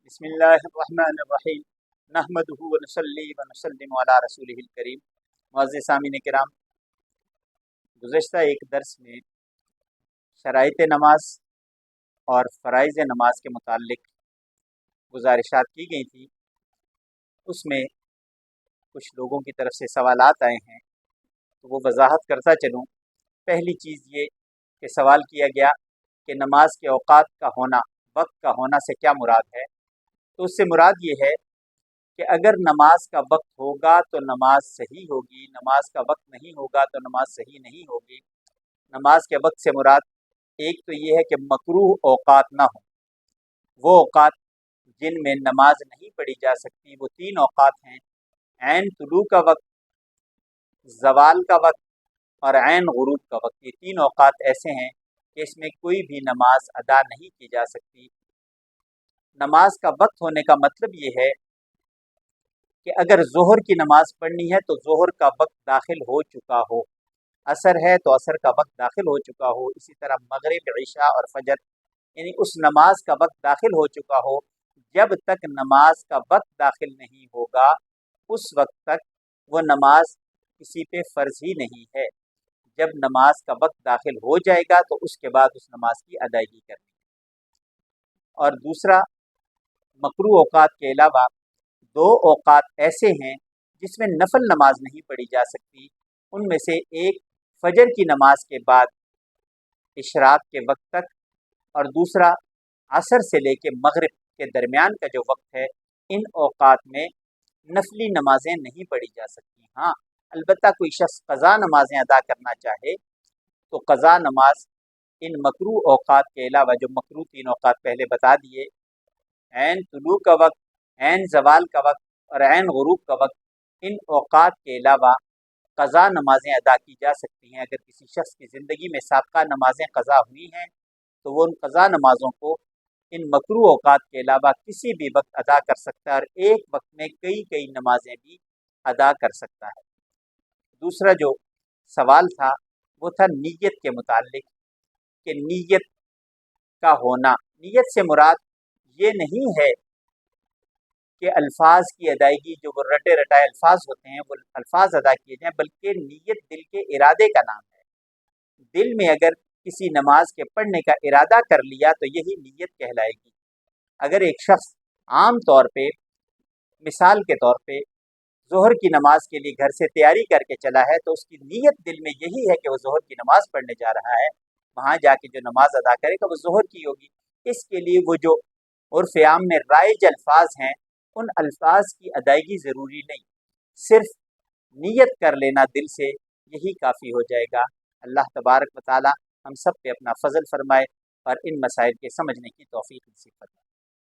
بسم اللہ الرحمن الرحیم نحمدہ ونصلی ونسلم علی رسولہ الکریم۔ معزز سامعین کرام، گزشتہ ایک درس میں شرائط نماز اور فرائض نماز کے متعلق گزارشات کی گئی تھی۔ اس میں کچھ لوگوں کی طرف سے سوالات آئے ہیں، تو وہ وضاحت کرتا چلوں۔ پہلی چیز یہ کہ سوال کیا گیا کہ نماز کے اوقات کا ہونا، وقت کا ہونا سے کیا مراد ہے؟ تو اس سے مراد یہ ہے کہ اگر نماز کا وقت ہوگا تو نماز صحیح ہوگی، نماز کا وقت نہیں ہوگا تو نماز صحیح نہیں ہوگی۔ نماز کے وقت سے مراد ایک تو یہ ہے کہ مکروہ اوقات نہ ہوں، وہ اوقات جن میں نماز نہیں پڑھی جا سکتی۔ وہ تین اوقات ہیں: عین طلوع کا وقت، زوال کا وقت اور عین غروب کا وقت۔ یہ تین اوقات ایسے ہیں کہ اس میں کوئی بھی نماز ادا نہیں کی جا سکتی۔ نماز کا وقت ہونے کا مطلب یہ ہے کہ اگر ظہر کی نماز پڑھنی ہے تو ظہر کا وقت داخل ہو چکا ہو، عصر ہے تو عصر کا وقت داخل ہو چکا ہو، اسی طرح مغرب، عشاء اور فجر، یعنی اس نماز کا وقت داخل ہو چکا ہو۔ جب تک نماز کا وقت داخل نہیں ہوگا اس وقت تک وہ نماز کسی پہ فرض ہی نہیں ہے۔ جب نماز کا وقت داخل ہو جائے گا تو اس کے بعد اس نماز کی ادائیگی کرنی ہے۔ اور دوسرا، مکروہ اوقات کے علاوہ دو اوقات ایسے ہیں جس میں نفل نماز نہیں پڑھی جا سکتی۔ ان میں سے ایک فجر کی نماز کے بعد اشراق کے وقت تک، اور دوسرا عصر سے لے کے مغرب کے درمیان کا جو وقت ہے۔ ان اوقات میں نفلی نمازیں نہیں پڑھی جا سکتی۔ ہاں، البتہ کوئی شخص قضا نمازیں ادا کرنا چاہے تو قضا نماز ان مکروہ اوقات کے علاوہ، جو مکروہ تین اوقات پہلے بتا دیے، عین طلوع کا وقت، عین زوال کا وقت اور عین غروب کا وقت، ان اوقات کے علاوہ قضا نمازیں ادا کی جا سکتی ہیں۔ اگر کسی شخص کی زندگی میں سابقہ نمازیں قضا ہوئی ہیں تو وہ ان قضا نمازوں کو ان مکروہ اوقات کے علاوہ کسی بھی وقت ادا کر سکتا ہے، اور ایک وقت میں کئی نمازیں بھی ادا کر سکتا ہے۔ دوسرا جو سوال تھا وہ تھا نیت کے متعلق، کہ نیت کا ہونا۔ نیت سے مراد یہ نہیں ہے کہ الفاظ کی ادائیگی، جو وہ رٹے رٹائے الفاظ ہوتے ہیں، وہ الفاظ ادا کیے جائیں، بلکہ نیت دل کے ارادے کا نام ہے۔ دل میں اگر کسی نماز کے پڑھنے کا ارادہ کر لیا تو یہی نیت کہلائے گی۔ اگر ایک شخص عام طور پہ، مثال کے طور پہ، ظہر کی نماز کے لیے گھر سے تیاری کر کے چلا ہے تو اس کی نیت دل میں یہی ہے کہ وہ ظہر کی نماز پڑھنے جا رہا ہے، وہاں جا کے جو نماز ادا کرے گا وہ ظہر کی ہوگی۔ اس کے لیے وہ جو عرف عام میں رائج الفاظ ہیں، ان الفاظ کی ادائیگی ضروری نہیں، صرف نیت کر لینا دل سے، یہی کافی ہو جائے گا۔ اللہ تبارک و تعالی ہم سب پہ اپنا فضل فرمائے اور ان مسائل کے سمجھنے کی توفیق نصیب فرمائے۔